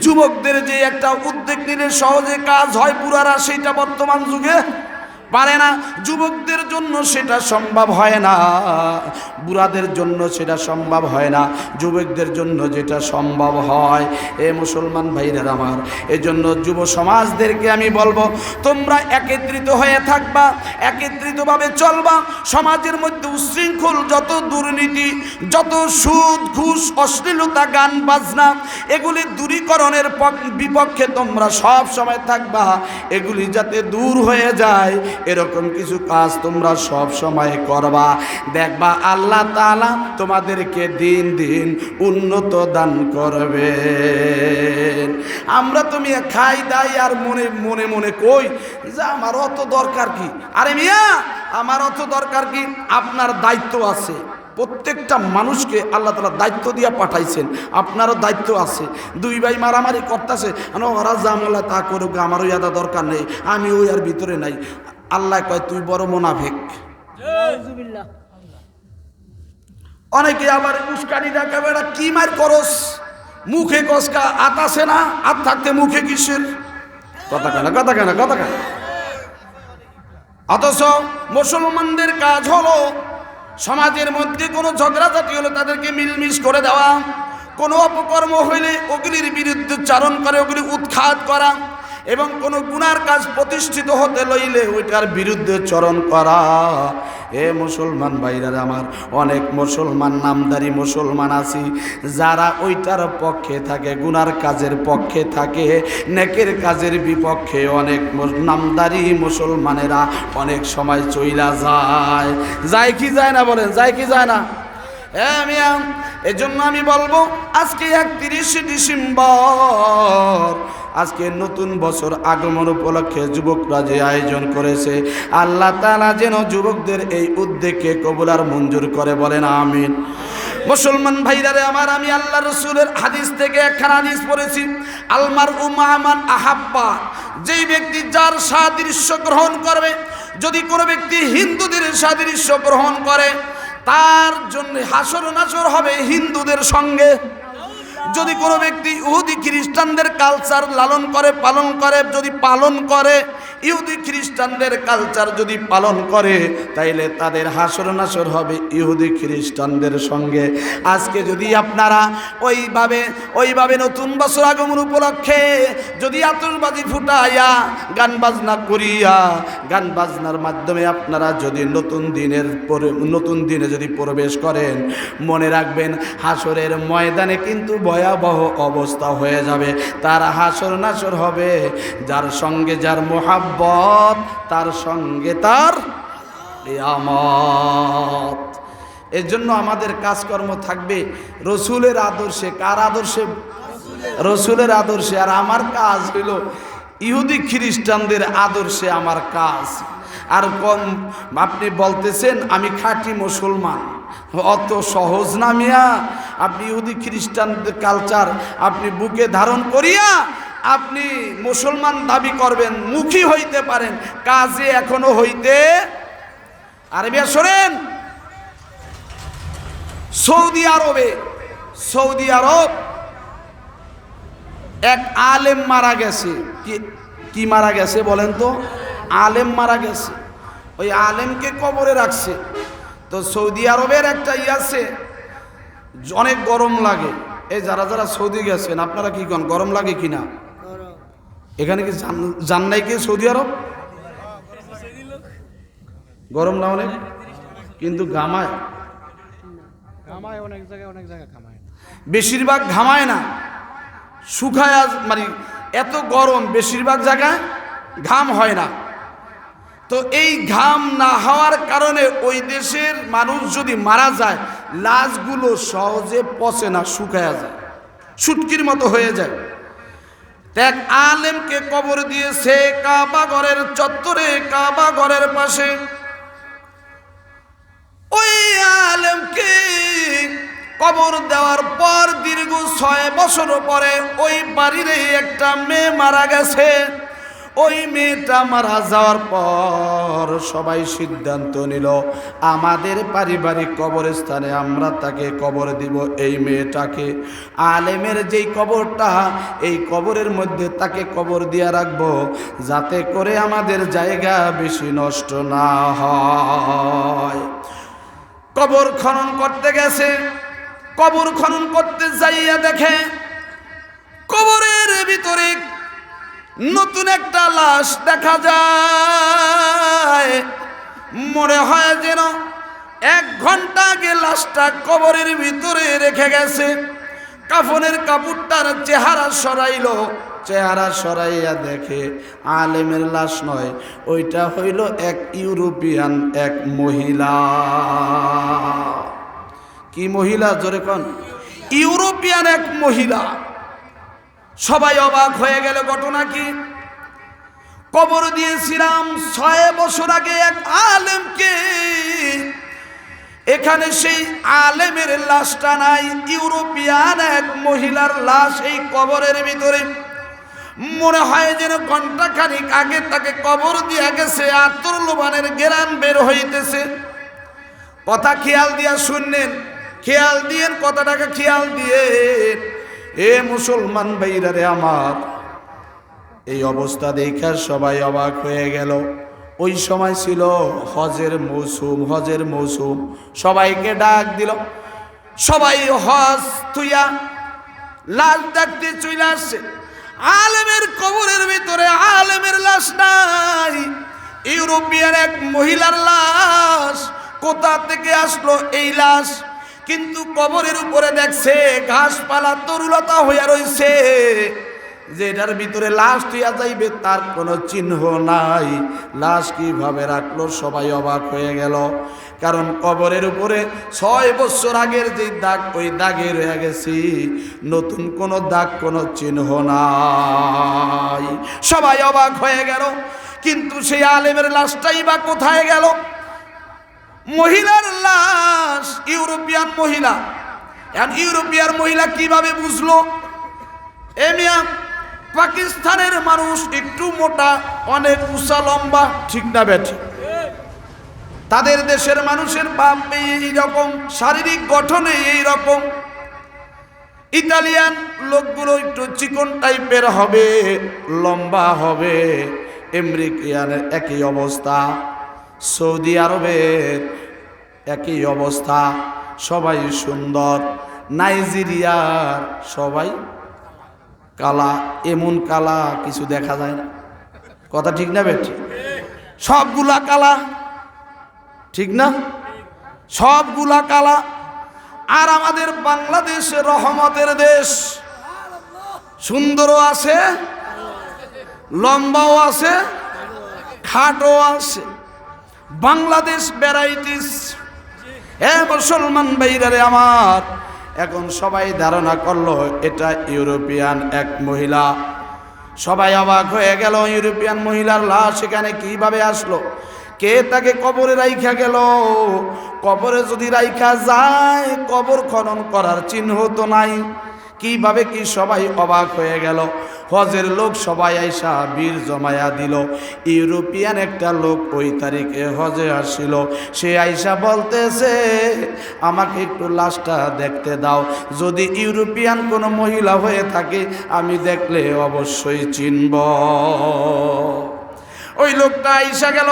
যুবকদের যে একটা উদ্যোগ নিলে সহজে কাজ হয় পুরারা, সেটা বর্তমান যুগে পারে না। যুবকদের জন্য সেটা সম্ভব হয় না, বুড়াদের জন্য সেটা সম্ভব হয় না, যুবকদের জন্য যেটা সম্ভব হয়। এ মুসলমান ভাইরা আমার, এজন্য যুব সমাজদেরকে আমি বলবো, তোমরা একত্রিত হয়ে থাকবা, একত্রিতভাবে চলবা। সমাজের মধ্যে উশৃঙ্খল যত দুর্নীতি, যত সুদ ঘুষ অশ্লীলতা গান বাজনা, এগুলি দূরীকরণের বিপক্ষে তোমরা সব সময় থাকবা। এগুলি যাতে দূর হয়ে যায় এরকম কিছু কাজ তোমরা সব সময় করবা। দেখবা আল্লাহ তাআলা তোমাদেরকে দিন দিন উন্নত দান করবে। আমরা তুমি খাই দাই আর মনে মনে মনে কই যে আমার অত দরকার কি? আরে মিয়া, আমার অত দরকার কি? আপনার দায়িত্ব আছে। প্রত্যেকটা মানুষকে আল্লাহ তাআলা দায়িত্ব দিয়ে পাঠাইছেন, আপনারও দায়িত্ব আছে। দুই ভাই মারামারি করতেছে, ওরা জামলা তা করুক, আমারও ইয়াদা দরকার নেই, আমি ওই আর ভিতরে নাই। আল্লাহ কয় তুই বড় মুনাফিক। অনেকে আবার উস্কানি ডাকা, বেড়া কি মার করস, মুখে কসকা আত আছে না, আত থাকতে মুখে কিসের কথা কেন, কথা কেন, কথা কেন। অথচ মুসলমানদের কাজ হলো সমাজের মধ্যে কোনো ঝগড়াঝাটি হলে তাদেরকে মিলমিশ করে দেওয়া, কোনো অপকর্ম হইলে ওগুলির বিরুদ্ধে চারণ করে ওগুলি উৎখাত করা, এবং কোনো গুনার কাজ প্রতিষ্ঠিত হতে লইলে ওইটার বিরুদ্ধে চরণ করা। এ মুসলমান ভাইরা আমার, অনেক মুসলমান নামদারি মুসলমান আছি যারা ওইটার পক্ষে থাকে, গুনার কাজের পক্ষে থাকে, নেকের কাজের বিপক্ষে অনেক নামদারি মুসলমানেরা অনেক সময় চইলা যায়। যায় কি যায় না বলেন, যায় কি যায় না? হ্যাঁ মিয়া, এজন্য আমি বলবো আজকে 31 ডিসেম্বর, আজকে নতুন বছর আগমন উপলক্ষে যুবকরা যে আয়োজন করেছে, আল্লাহ তাআলা যেন যুবকদের এই উদ্যোগকে কবুল আর মঞ্জুর করে, বলেন আমিন। মুসলমান ভাইরারে আমার, আমি আল্লাহ রসুলের হাদিস থেকে একখানা হাদিস পড়েছি, আলমারউ মা মান আহাব্বা, যেই ব্যক্তি যার সাদৃশ্য গ্রহণ করবে, যদি কোনো ব্যক্তি হিন্দুদের সাদৃশ্য গ্রহণ করে তার জন্য হাসর নাসর হবে হিন্দুদের সঙ্গে। যদি কোনো ব্যক্তি ইহুদি খ্রিস্টানদের কালচার লালন করে, পালন করে, যদি পালন করে, ইহুদি খ্রিস্টানদের কালচার যদি পালন করে, তাইলে তাদের হাসর নাসর হবে ইহুদি খ্রিস্টানদের সঙ্গে। আজকে যদি আপনারা ওইভাবে নতুন বছর আগমন উপলক্ষে যদি আতশবাজি ফুটাইয়া, গান বাজনা করিয়া, গান বাজনার মাধ্যমে আপনারা যদি নতুন দিনে যদি প্রবেশ করেন, মনে রাখবেন হাসরের ময়দানে কিন্তু ভয়াবহ অবস্থা হয়ে যাবে। তার হাসর নাসর হবে যার সঙ্গে যার মোহাব্বত, তার সঙ্গে তার কিয়ামত। এর জন্য আমাদের কাজকর্ম থাকবে রসুলের আদর্শে। কার আদর্শে? রসুলের আদর্শে। আর আমার কাজ হইল ইহুদি খ্রিস্টানদের আদর্শে আমার কাজ। আর আপনি বলতেছেন আমি খাঁটি মুসলমান, অত সহজ না মিয়া। আপনি ইহুদি খ্রিস্টানদের কালচার আপনি বুকে ধারণ করিয়া আপনি মুসলমান দাবি করবেন, মুখী হইতে পারেন, কাজে এখনো হইতে। আরে মিয়া শোনেন, সৌদি আরব এক আলেম মারা গেছে। কি মারা গেছে বলেন তো? আলেম মারা গেছে। ওই আলেমকে কবরে রাখছে। তো সৌদি আরবের একটা আছে, অনেক গরম লাগে। এই যারা যারা সৌদি গেছেন আপনারা কি কন, গরম লাগে কিনা? এখানে কি জান নাই কি সৌদি আরব? গরম না অনেক, কিন্তু ঘামায়। অনেক জায়গায় ঘামায়, বেশিরভাগ ঘামায় না, শুকায়। মানে এত গরম, বেশিরভাগ জায়গায় ঘাম হয় না। তো এই ঘাম না হওয়ার কারণে ওই দেশের মানুষ যদি মারা যায়, লাশগুলো সহজে পচে না, শুকায়া যায়, শুটকির মতো হয়ে যায়। এক আলেমকে কবর দিয়েছে কাবা ঘরের চত্বরে, কাবা ঘরের পাশে। ওই আলেমকে কবর দেওয়ার পর দীর্ঘ 6 বছর পরে ওই বাড়ির একটা মেয়ে মারা গেছে। ওই মেয়েটা মারা যাওয়ার পর সবাই সিদ্ধান্ত নিল আমাদের পারিবারিক কবরস্থানে আমরা তাকে কবর দিব। এই মেয়েটাকে আলেমের যেই কবরটা, এই কবরের মধ্যে তাকে কবর দিয়ে রাখবো, যাতে করে আমাদের জায়গা বেশি নষ্ট না হয়। কবর খনন করতে গেছে, কবর খনন করতে যাইয়া দেখে কবরের ভিতরে নতুন একটা লাশ দেখা যায়। মনে হয় যেন 1 ঘন্টা আগে লাশটা কবরের ভিতরে রেখে গেছে। কাফনের কাপড়টার চেহারা সরাইল, চেহারা সরাইয়া দেখে আলেমের লাশ নয়, ওইটা হইল এক ইউরোপিয়ান এক মহিলা। কি মহিলা? জোরে কোন? ইউরোপিয়ান এক মহিলা। সবাই অবাক হয়ে গেল। ঘটনা কি? কবর দিয়েছিলাম 6 বছর আগে এক আলেমকে, এখানে সেই আলেমের লাশটা নাই, ইউরোপিয়ান এক মহিলার লাশ এই কবরের ভিতরে। মনে হয় যেন ঘন্টাখানিক আগে তাকে কবর দিয়ে গেছে, আতর লোবানের ঘেরান বের হইতেছে। কথা খেয়াল দিয়া শুনলেন, খেয়াল দিয়েন, কথাটাকে খেয়াল দিয়ে। এ মুসলমান ভাইরা রে আমার, এই অবস্থা দেখা সবাই অবাক হয়ে গেল। ওই সময় ছিল হজের মৌসুম, সবাইকে ডাক দিল, সবাই হজ তুইয়া লাশ দেখতে চলে আসছে। আলেমের কবরের ভিতরে আলেমের লাশ নাই, ইউরোপিয়ান এক মহিলার লাশ। কোথা থেকে আসলো এই লাশ? কিন্তু কবরের উপরে দেখছে ঘাসপালা তরুলতা হইয়া রইছে, যেটার ভিতরে লাশ তুইয়া যাইবে তার কোনো চিহ্ন নাই। লাশ কিভাবে রাখলো? সবাই অবাক হয়ে গেল, কারণ কবরের উপরে 6 বছর আগের যে দাগ, ওই দাগে রয়ে গেছে, নতুন কোনো দাগ, কোনো চিহ্ন নাই। সবাই অবাক হয়ে গেল, কিন্তু সেই আলেমের লাশটাই বা কোথায় গেল? মহিলার লাশ, ইউরোপিয়ান মহিলা। এখন ইউরোপিয়ান মহিলা কিভাবে বুঝলো? এমিয়া পাকিস্তানের মানুষ একটু মোটা, অনেক উঁচা লম্বা, ঠিক না বেঠি? তাদের দেশের মানুষের বাপ এইরকম, শারীরিক গঠনে এইরকম। ইতালিয়ান লোকগুলো একটু চিকন টাইপের হবে, লম্বা হবে। আমেরিকানের একই অবস্থা, সৌদি আরবের একই অবস্থা, সবাই সুন্দর। নাইজেরিয়ার সবাই কালা, এমন কালা কিছু দেখা যায় না। কথা ঠিক না বেঠি? সবগুলা কালা, ঠিক না? সবগুলা কালা। আর আমাদের বাংলাদেশ রহমতের দেশ, সুন্দরও আছে, লম্বাও আছে, খাটো আছে। বাংলাদেশ ভ্যারাইটিস। মুসলমান ভাইরারে আমার, এখন সবাই ধারণা করলো এটা ইউরোপিয়ান এক মহিলা। সবাই অবাক হয়ে গেল, ইউরোপিয়ান মহিলার লাশ এখানে কিভাবে আসলো? কে তাকে কবরে রাইখা গেল? কবরে যদি রাইখা যায়, কবর খনন করার চিহ্ন তো নাই, কিভাবে কি? সবাই অবাক হয়ে গেল। হজের লোক সবাই আইসা বীর জমায়া দিল। ইউরোপিয়ান একটা লোক ওই তারিখে হজে আসছিল, সে আইসা বলতেছে, আমাকে একটু লাশটা দেখতে দাও, যদি ইউরোপিয়ান কোনো মহিলা হয়ে থাকে আমি দেখলে অবশ্যই চিনব। ওই লোকটা আইসা গেল,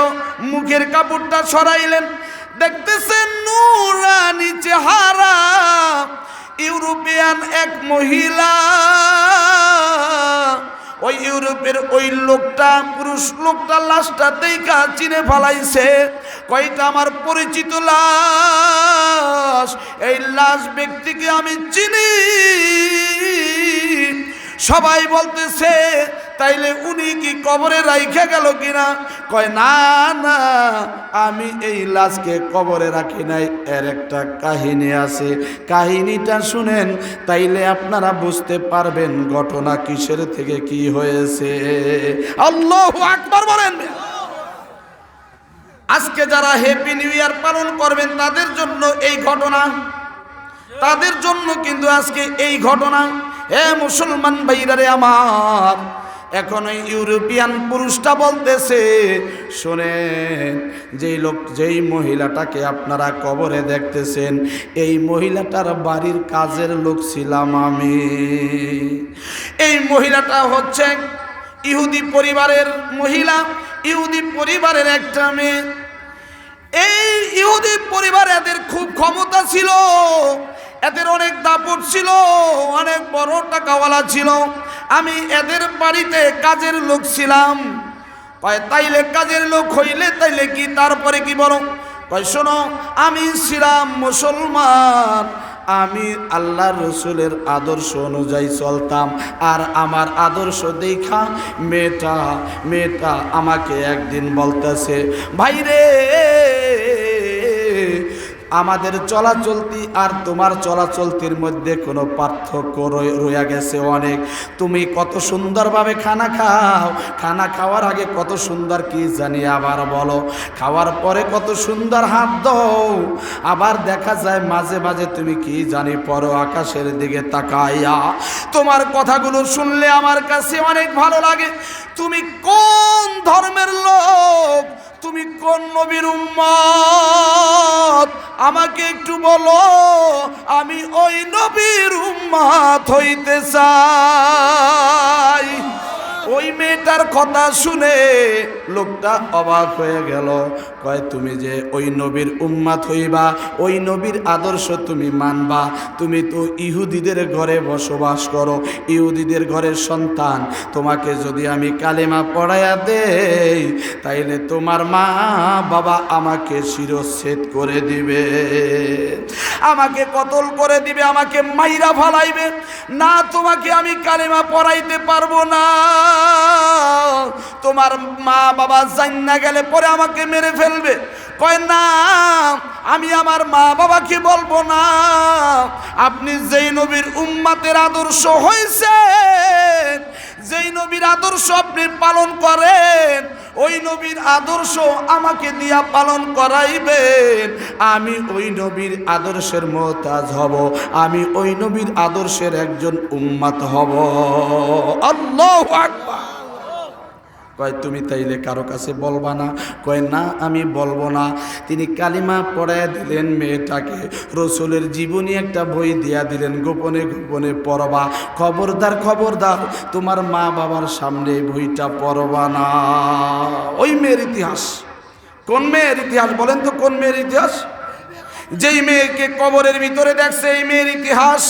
মুখের কাপড়টা সরাইলেন, দেখতেছেন নূরানি চেহারা, ইউরোপিয়ান এক মহিলা। ওই ইউরোপের ওই লোকটা, পুরুষ লোকটা লাশটা দেখা চিনে ফেলাইছে, কয়টা আমার পরিচিত লাশ, এই লাশ ব্যক্তিকে আমি চিনি। সবাই বলতেছে, তাইলে উনি কি কবরে রাইখা গেল কিনা? কয় না না, আমি এই লাশকে কবরে রাখি নাই, এর একটা কাহিনী আছে, কাহিনীটা শুনেন, তাইলে আপনারা বুঝতে পারবেন ঘটনা কিসের থেকে কি হয়েছে। আল্লাহু আকবার বলেন। আজকে যারা হ্যাপি নিউ ইয়ার পালন করবেন তাদের জন্য এই ঘটনা, তাদের জন্য কিন্তু আজকে এই ঘটনা। মুসলমান ভাইরারে আমার, এখন ওই ইউরোপিয়ান পুরুষটা বলতেছে, শোনেন, যেই মহিলাটাকে আপনারা কবরে দেখতেছেন, এই মহিলাটার বাড়ির কাজের লোক ছিলাম আমি। এই মহিলাটা হচ্ছে ইহুদি পরিবারের মহিলা, ইহুদি পরিবারের একটা মেয়ে। এই ইহুদি পরিবার, এদের খুব ক্ষমতা ছিল, এদের অনেক দাপট ছিল, অনেক বড় টাকাওয়ালা ছিল। আমি এদের বাড়িতে কাজের লোক ছিলাম। কয় তাইলে কাজের লোক হইলে তাইলে কি, তারপরে কি বলো? কয় শোনো, আমি ছিলাম মুসলমান, আমি আল্লাহর রসুলের আদর্শ অনুযায়ী চলতাম, আর আমার আদর্শ দেখা মেয়েটা আমাকে একদিন বলতেছে, ভাইরে, আমাদের চলাচলতি আর তোমার চলাচলতির মধ্যে কোনো পার্থক্য রয়ে গেছে অনেক। তুমি কত সুন্দরভাবে খানা খাও, খানা খাওয়ার আগে কত সুন্দর কি জানি আবার বলো, খাওয়ার পরে কত সুন্দর হাত দাও, আবার দেখা যায় মাঝে মাঝে তুমি কি জানি পরো আকাশের দিকে তাকাইয়া। তোমার কথাগুলো শুনলে আমার কাছে অনেক ভালো লাগে। তুমি কোন ধর্মের লোক, তুমি কোন নবীর উম্মত, আমাকে একটু বলো, আমি ওই নবীর উম্মত হইতে চাই। ওই মেয়েটার কথা শুনে লোকটা অবাক হয়ে গেল। কয়, তুমি যে ওই নবীর উম্মত হইবা, ওই নবীর আদর্শ তুমি মানবা, তুমি তো ইহুদিদের ঘরে বসবাস করো, ইহুদিদের ঘরের সন্তান। তোমাকে যদি আমি কালেমা পড়াইয়া দেই, তাইলে তোমার মা বাবা আমাকে শিরচ্ছেদ করে দিবে, আমাকে কতল করে দিবে, আমাকে মাইরা ফালাইবে। না, তোমাকে আমি কালেমা পড়াইতে পারবো না। তোমার মা বাবা জান্না গেলে পরে আমাকে মেরে ফেলবে। কয়, না, আমি আমার মা বাবাকে বলবো না। আপনি যেই নবীর উম্মতের আদর্শ হয়েছেন, যেই নবীর আদর্শ আপনি পালন করেন, ওই নবীর আদর্শ আমাকে দিয়া পালন করাইবেন। আমি ওই নবীর আদর্শের মুহতাজ হব, আমি ওই নবীর আদর্শের একজন উম্মত হব। আল্লাহু আকবার। কয়, তুমি তাইলে কারো কাছে বলবা না? কয়, না, আমি বলবো না। তিনি কালিমা পড়াইয়া দিলেন মেয়েটাকে, রসুলের জীবনী একটা বই দিয়া দিলেন, গোপনে গোপনে পড়বা, খবরদার খবরদার তোমার মা বাবার সামনে বইটা পড়বা না। ওই মেয়ের ইতিহাস। কোন মেয়ের ইতিহাস বলেন তো? কোন মেয়ের ইতিহাস? যেই মেয়েকে কবরের ভিতরে দেখছে, এই মেয়ের ইতিহাস।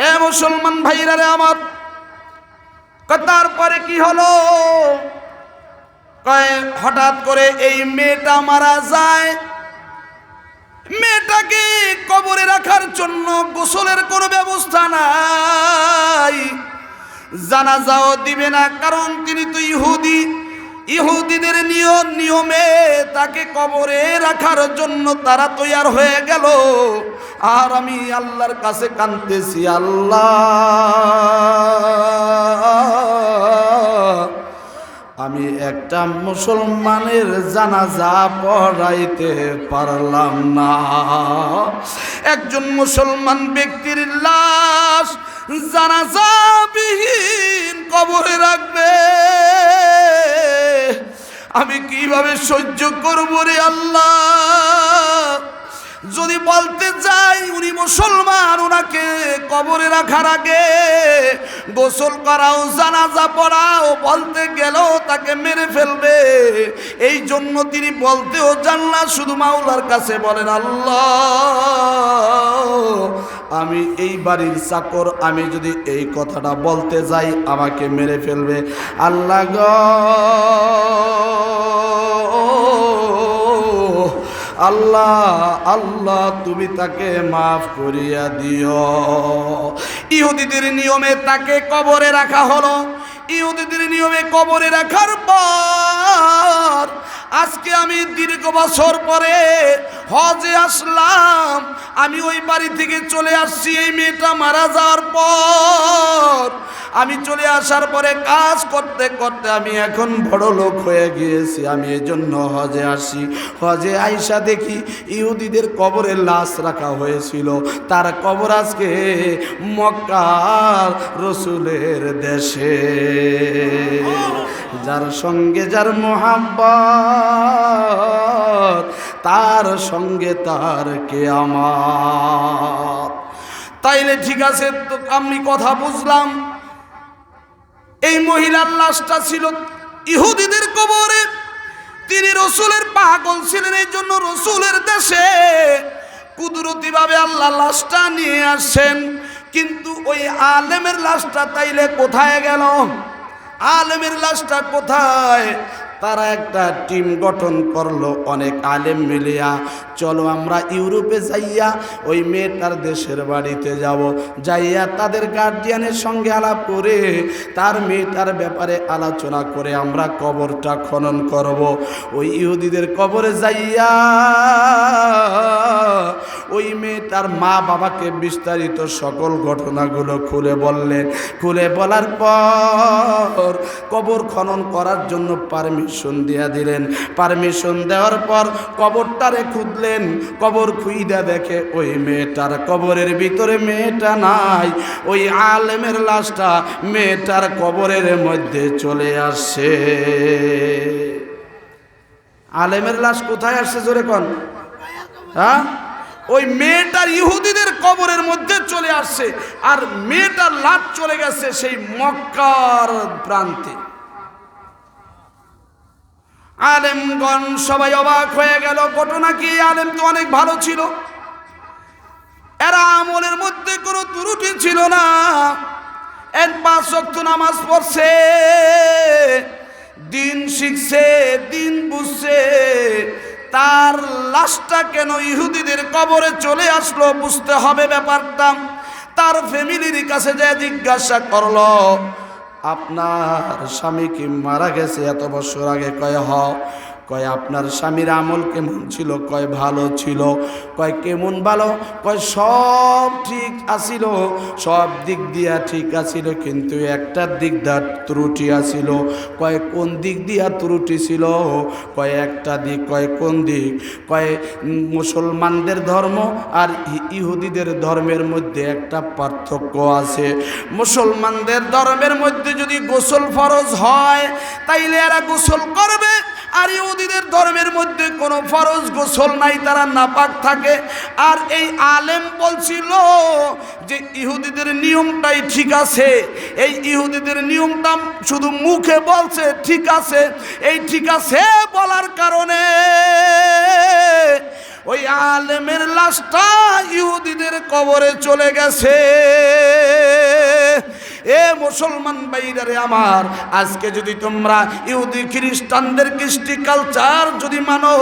এ মুসলমান ভাইরা রে আমার, তারপরে কি হলো? হঠাৎ করে এই মেয়েটা মারা যায়। মেয়েটাকে কবরে রাখার জন্য গোসলের কোনো ব্যবস্থা নাই, জানাজাও দিবে না, কারণ তিনি তো ইহুদি। ইহুদিদের নিয়মে তাকে কবরে রাখার জন্য তারা তৈয়ার হয়ে গেল। আর আমি আল্লাহর কাছে কাঁদতেছি, আল্লাহ, আমি একটা মুসলমানের জানাজা পড়াইতে পারলাম না। একজন মুসলমান ব্যক্তির লাশ জানাজাবিহীন কবরে রাখবে, আমি কিভাবে সহ্য করব রে আল্লাহ? যদি বলতে যাই উনি মুসলমান, ওনাকে কবরে রাখার আগে গোসল করাও, জানাজা পড়াও, বলতে গেলেও তাকে মেরে ফেলবে। এই জন্য তিনি বলতেও জান না, শুধু মাওলার কাছে বলেন, আল্লাহ, আমি এই বাড়ির চাকর, আমি যদি এই কথাটা বলতে যাই আমাকে মেরে ফেলবে। আল্লাহ গো, আল্লাহ, আল্লাহ, তুমি তাকে মাফ করিয়া দিও। ইহুদিদের নিয়মে তাকে কবরে রাখা হলো। ইহুদিদের নিয়মে কবরে রাখার পর আজকে আমি দীর্ঘ বছর পরে হজে আসলাম। আমি ওই বাড়ি থেকে চলে আসছি এই মেয়েটা মারা যাওয়ার পর। আমি চলে আসার পরে কাজ করতে করতে আমি এখন বড় লোক হয়ে গিয়েছি। আমি এজন্য হজে আসি। হজে আইসা দেখি ইহুদিদের কবরে লাশ রাখা হয়েছিল। তার কবর আজকে মক্কার রসুলের দেশে। যার সঙ্গে যার মোহাব্বত, তার সঙ্গে তার কিয়ামত। তাইলে ঠিক আছে, তো আমি কথা বুঝলাম। এই মহিলার লাশটা ছিল ইহুদিদের কবরে। তিনি রসুলের পাগল ছিলেন, এই জন্য রসুলের দেশে কুদরতিভাবে আল্লাহ লাশটা নিয়ে আসেন। কিন্তু ওই আলেমের লাশটা তাইলে কোথায় গেল? আলেমের লাশটা কোথায়? তারা একটা টিম গঠন করলো, অনেক আলেম মিলিয়া, চলো আমরা ইউরোপে যাইয়া ওই মেয়েটার দেশের বাড়িতে যাব। যাইয়া তাদের গার্জিয়ানের সঙ্গে আলাপ করে তার মেয়েটার ব্যাপারে আলোচনা করে আমরা কবরটা খনন করব। ওই ইহুদিদের কবরে যাইয়া ওই মেয়েটার মা বাবাকে বিস্তারিত সকল ঘটনাগুলো খুলে বললেন। খুলে বলার পর কবর খনন করার জন্য পারমিশন দিয়া দিলেন। পারমিশন দেওয়ার পর কবরটারে খুঁজলেন। কবর খুইদা দেখে ওই মেয়েটার কবরের ভিতরে মেয়েটা নাই, ওই আলেমের লাশটা মেয়েটার কবরের মধ্যে চলে আসছে। আলেমের লাশ কোথায় আসছে জোরে কোন? হ্যাঁ, ওই মেয়েটার ইহুদিদের কবরের মধ্যে চলে আসছে, আর মেয়েটার লাশ চলে গেছে সেই মক্কার প্রান্তে। আলেমগণ সবাই অবাক হয়ে গেল, ঘটনা কি? আলেম তো অনেক ভালো ছিল, এরা আমলের মধ্যে কোনো ত্রুটি ছিল না, 5 ওয়াক্ত নামাজ পড়ছে, দিন শিখছে, দিন বুঝছে, তার লাশটা কেন ইহুদিদের কবরে চলে আসলো বুঝতে হবে ব্যাপারটা। তার ফ্যামিলির কাছে যে জিজ্ঞাসা করলো, আপনার স্বামী কি মারা গেছে এত বছর আগে? কয় আপনার স্বামীর আমল কেমন ছিল? কয় ভালো ছিল। কয় কেমন ভালো? কয় সব ঠিক আছিল, সব দিক দিয়া ঠিক আছিল, কিন্তু একটা দিক দিয়া ত্রুটি আছিল। কয় কোন দিক দিয়া ত্রুটি ছিল? কয় একটা দিক। কয় কোন দিক? কয় মুসলমানদের ধর্ম আর ইহুদিদের ধর্মের মধ্যে একটা পার্থক্য আছে। মুসলমানদের ধর্মের মধ্যে যদি গোসল ফরজ হয় তাইলে এরা গোসল করবে, আর ইহুদিদের ধর্মের মধ্যে কোনো ফরজ গোসল নাই, তারা নাপাক থাকে। আর এই আলেম বলছিল যে ইহুদিদের নিয়মটাই ঠিক আছে, এই ইহুদিদের নিয়মটা শুধু মুখে বলছে ঠিক আছে, এই ঠিক আছে বলার কারণে ওই আলেমের লাশটা ইহুদিদের কবরে চলে গেছে। এ মুসলমান ভাইরা আমার, আজকে যদি তোমরা ইহুদি খ্রিস্টানদের কৃষ্টি কালচার যদি মানো,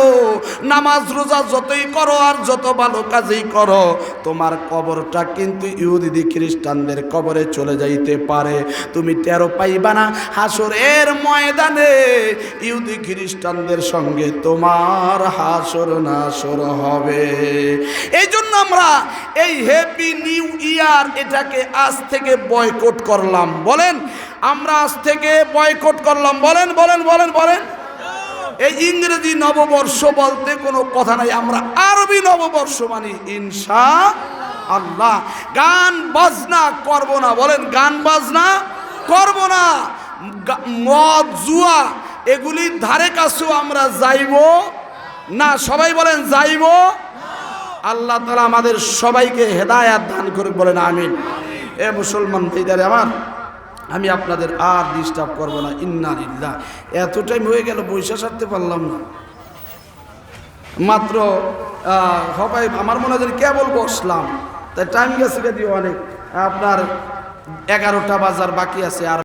নামাজ রোজা যতই করো আর যত ভালো কাজই করো, তোমার কবরটা কিন্তু ইহুদি খ্রিস্টানদের কবরে চলে যাইতে পারে। তুমি টেরও পাইবা না, হাসরের ময়দানে ইহুদি খ্রিস্টানদের সঙ্গে তোমার হাসর নাসর হবে। এই জন্য আমরা এই হ্যাপি নিউ ইয়ার এটাকে আজ থেকে বয়কট করলাম। বলেন, আমরা আজ থেকে বয়কট করলাম। বলেন বলেন বলেন বলেন। এই ইংরেজি নববর্ষ বলতে কোনো কথা নাই, আমরা আরবি নববর্ষ মানি ইনশাআল্লাহ। গান বাজনা করব না। বলেন, গান বাজনা করব না, মদ জুয়া এগুলির ধারে কাছেও আমরা যাইব না। সবাই বলেন যাইব। আল্লাহ তাআলা আমাদের সবাইকে হেদায়েত দান করুন। বলেন আমিন। এ মুসলমান ভাইরা আমার, আমি আপনাদের আর ডিস্টার্ব করব না। ইন্না লিল্লাহ। এত টাইম হয়ে গেল, বৈশা সারতে পারলাম না। মাত্র সবাই আমার মনে হয় কেবল বসলাম, তাই টাইম গেছে দিও অনেক। আপনার 11টা বাজার বাকি আছে। আর